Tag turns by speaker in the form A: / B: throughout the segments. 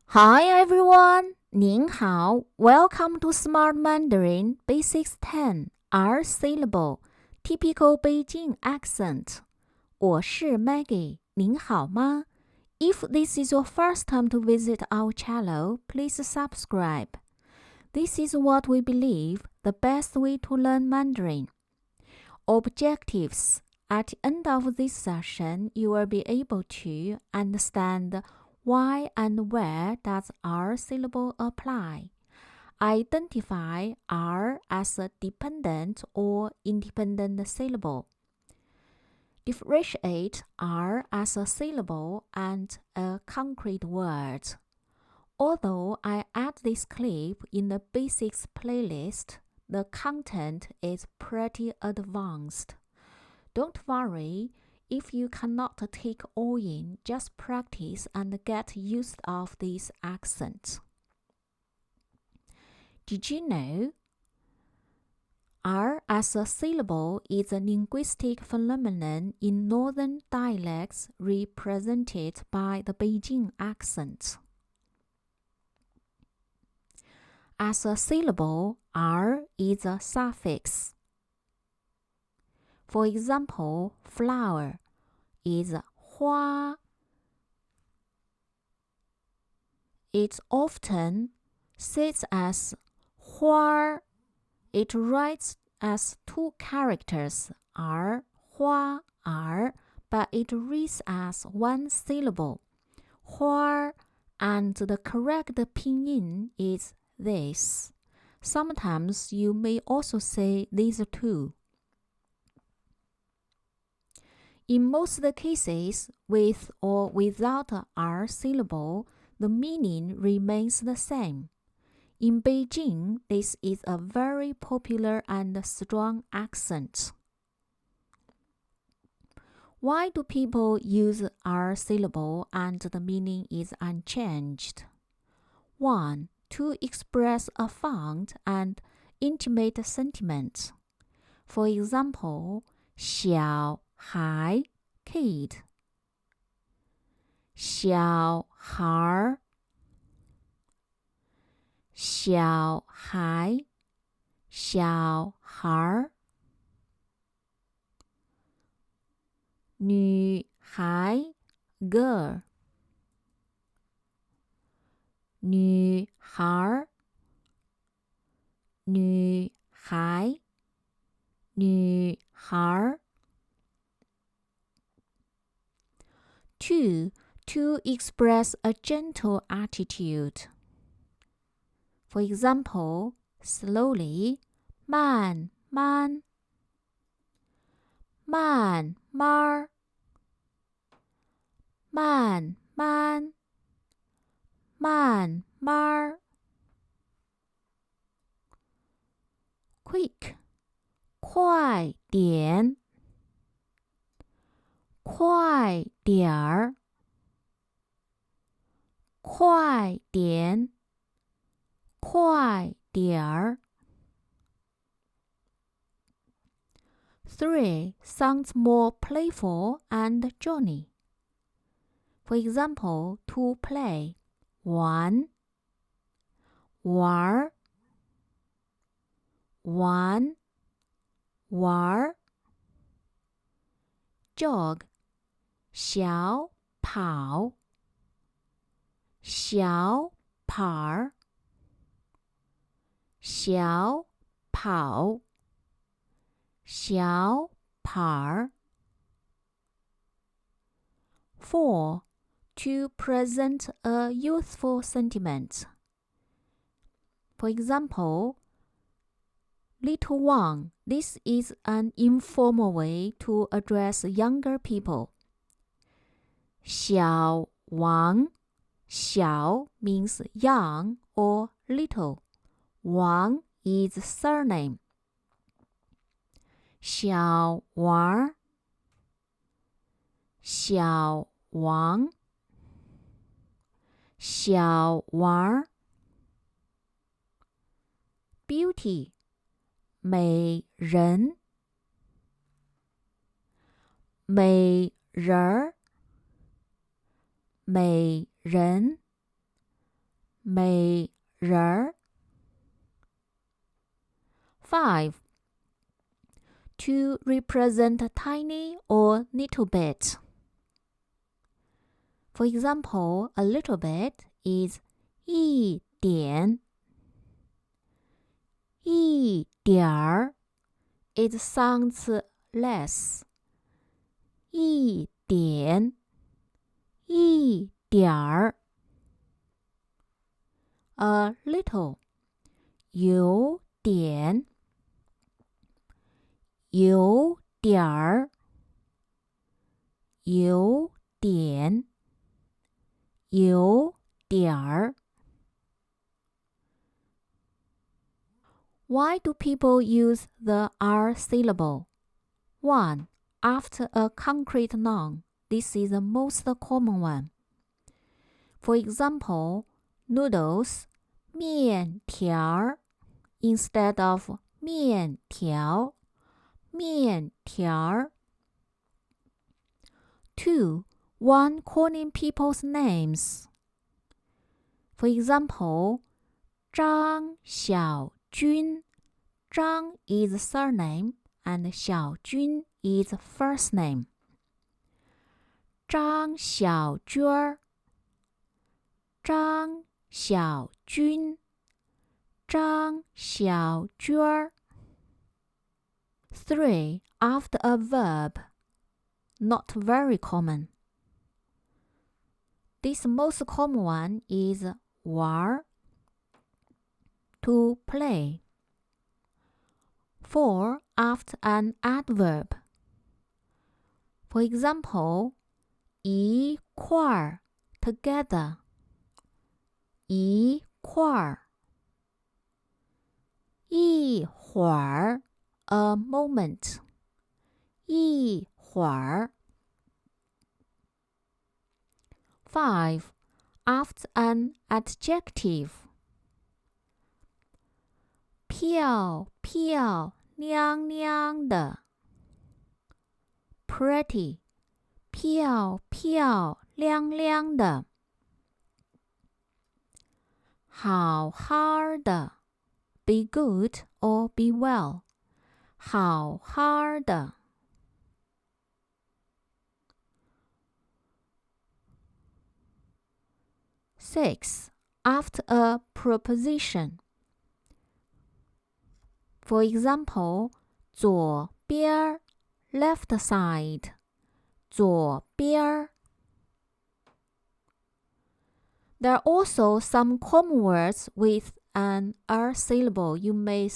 A: Hi everyone! 您好 Welcome to Smart Mandarin Basics 10 R Syllable Typical Beijing Accent 我是 Maggie 您好吗 If this is your first time to visit our channel, please subscribe. This is what we believe the best way to learn Mandarin. Objectives. At the end of this session, you will be able to understand why and where does R syllable apply. Identify R as a dependent or independent syllable. Differentiate R as a syllable and a concrete word. Although I add this clip in the basics playlist, the content is pretty advanced. Don't worry if you cannot take all in, just practice and get used of this accent. Did you know? R as a syllable is a linguistic phenomenon in northern dialects represented by the Beijing accent. As a syllable, R is a suffix. For example, flower is 花. It often sits as 花. It writes as two characters, R, 花, R, but it reads as one syllable, 花, and the correct pinyin is this. Sometimes you may also say these two. In most cases, with or without a R syllable, the meaning remains the same. In Beijing, this is a very popular and strong accent. Why do people use R syllable and the meaning is unchanged? 1. To express a fond and intimate sentiment. For example, 小孩 kid, 小孩小孩小孩女孩 girl 女孩女孩女孩 2. To express a gentle attitude. For example, slowly, 慢慢慢慢慢慢慢慢 Quick, 快点快点儿快点快点儿 3. Sounds more playful and jolly. For example, to play 玩玩玩玩 Jog 小跑小跑小跑小跑 4. To present a youthful sentiment. For example, little one. This is an informal way to address younger people. 小王 小 means young or little. Wang is surname. 小王小王小王 Beauty 美人美人儿美人美人儿。5. To represent tiny or little bit. For example, a little bit is 一点，一点儿 it sounds less. 一点，一点儿。A little 有点，有点儿，有点，有点儿。Why do people use the R syllable? 1. After a concrete noun. This is the most common one. For example, noodles, 面条 instead of 面条，面条。2. One calling people's names. For example, 张小军 Zhang is surname and 小军 is first name. 张小娟儿，张小军，张小娟儿。3. After a verb. Not very common. This most common one is 玩 to play. 4. After an adverb. For example, 一块儿 together. 一块儿。一会儿 a moment. 一会儿。5. After an adjective. 漂漂亮亮的 pretty 漂漂亮亮的。好好的 be good or be well 好好的。6. After a preposition. For example, 左边 left side 左边。There are also some common words with an R syllable. You may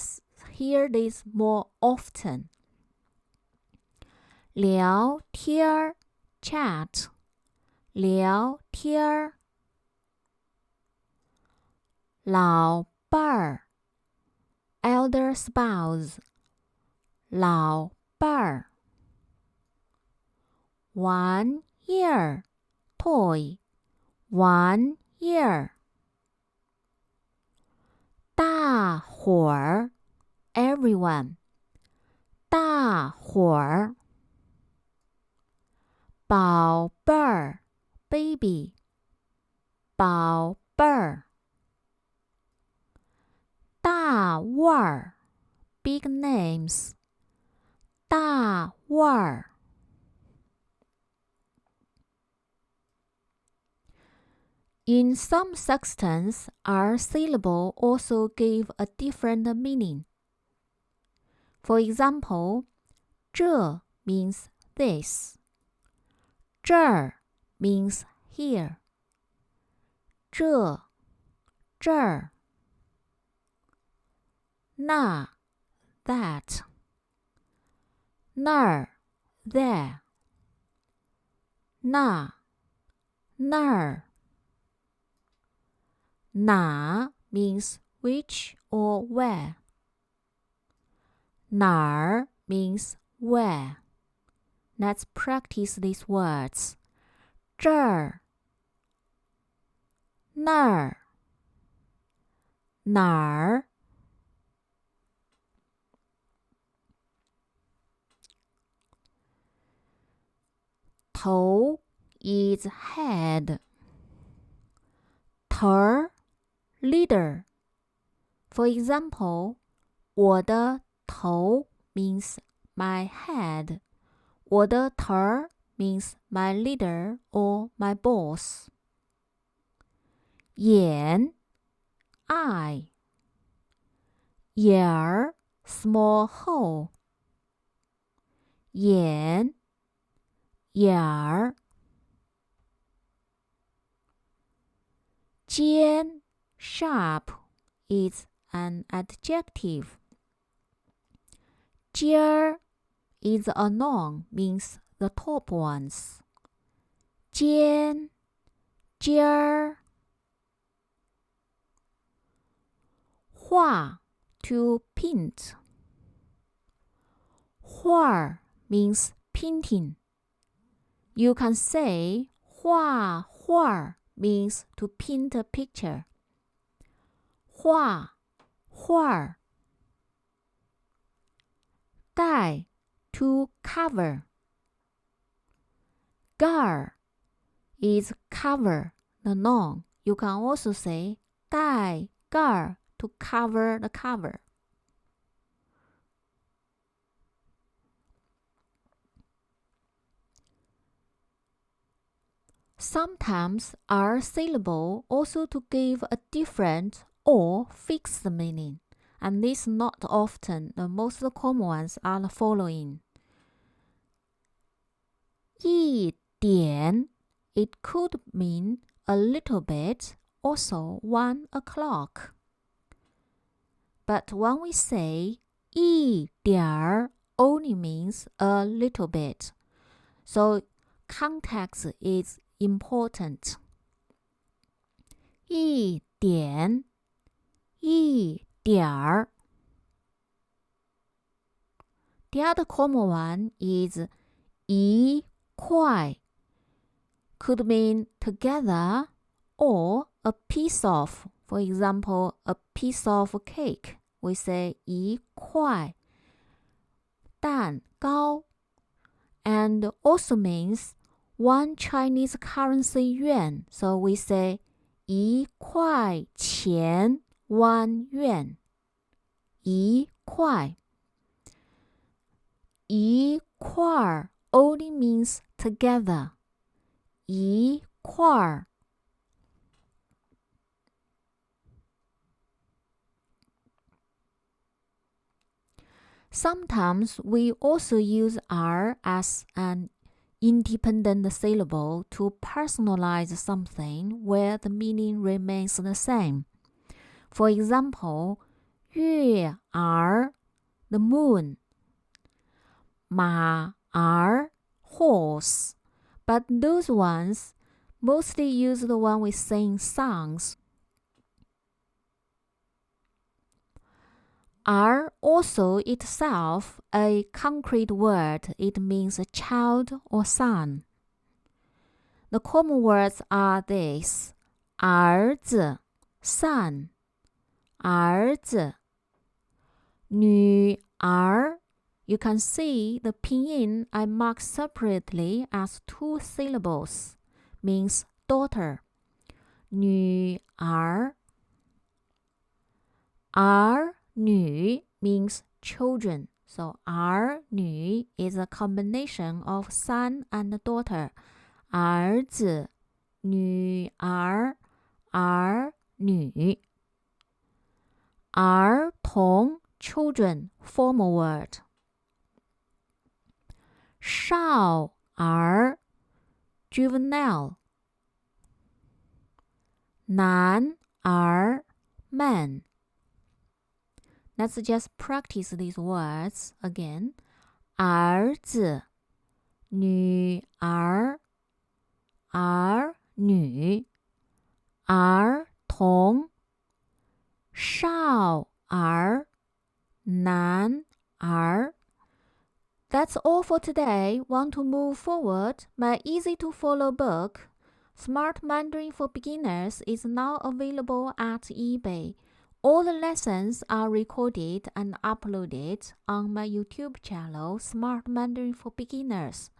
A: hear this more often. 聊天 chat 聊天。老伴儿 elder spouse 老伴儿。玩意儿 toy 玩意儿。大伙儿 everyone 大伙儿。宝贝儿 baby 宝贝儿。大腕儿 big names 大腕儿。In some sextons, R syllable also give a different meaning. For example, 这 means this. 这儿 means here. 这儿。那 that. 那儿 there. 那儿。哪 means which or where. 哪儿 means where. Let's practice these words. 这儿，那儿，哪儿。头 is head. 头儿 leader. For example, 我的头 means my head. 我的头 means my leader or my boss. 眼 eye. 眼儿 small hole. 眼儿。尖 sharp is an adjective. 尖儿 is a noun, means the top ones. 尖儿。画 to paint. 画 means painting. You can say 画画 means to paint a picture. 画 盖 to cover. 盖 is cover, the noun. You can also say 盖 to cover the cover. Sometimes are syllable also to give a different or fixed meaning, and this not often. The most common ones are the following. 一点 it could mean a little bit, also 1 o'clock. But when we say 一点儿 only means a little bit, so context is important. 一点儿。The other common one is 一块 could mean together or a piece of. For example, a piece of cake. We say 一块蛋糕 and also means 1 Chinese currency yuan. So we say 一块钱 1 yuan. 一块only means together. 一块。Sometimes we also use R as an independent syllable to personalize something where the meaning remains the same. For example, 月儿 the moon. 马儿 horse. But those ones mostly use the one we sing songs. Are also itself a concrete word. It means a child or son. The common words are these: 儿子 son, 儿子女儿 You can see the Pinyin I mark separately as 2 syllables, means daughter. 女儿儿女 means children. So 儿女 is a combination of son and daughter. 儿子女儿儿女儿童 children, formal word. 少儿 juvenile. 男儿 man. Let's just practice these words again. 儿子女儿儿女儿童少儿男儿 That's all for today. Want to move forward? My easy-to-follow book, Smart Mandarin for Beginners, is now available at eBay. All the lessons are recorded and uploaded on my YouTube channel, Smart Mandarin for Beginners.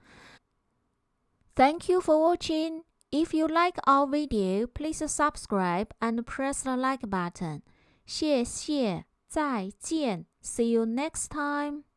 A: Thank you for watching. If you like our video, please subscribe and press the like button. 谢谢，再见。See you next time.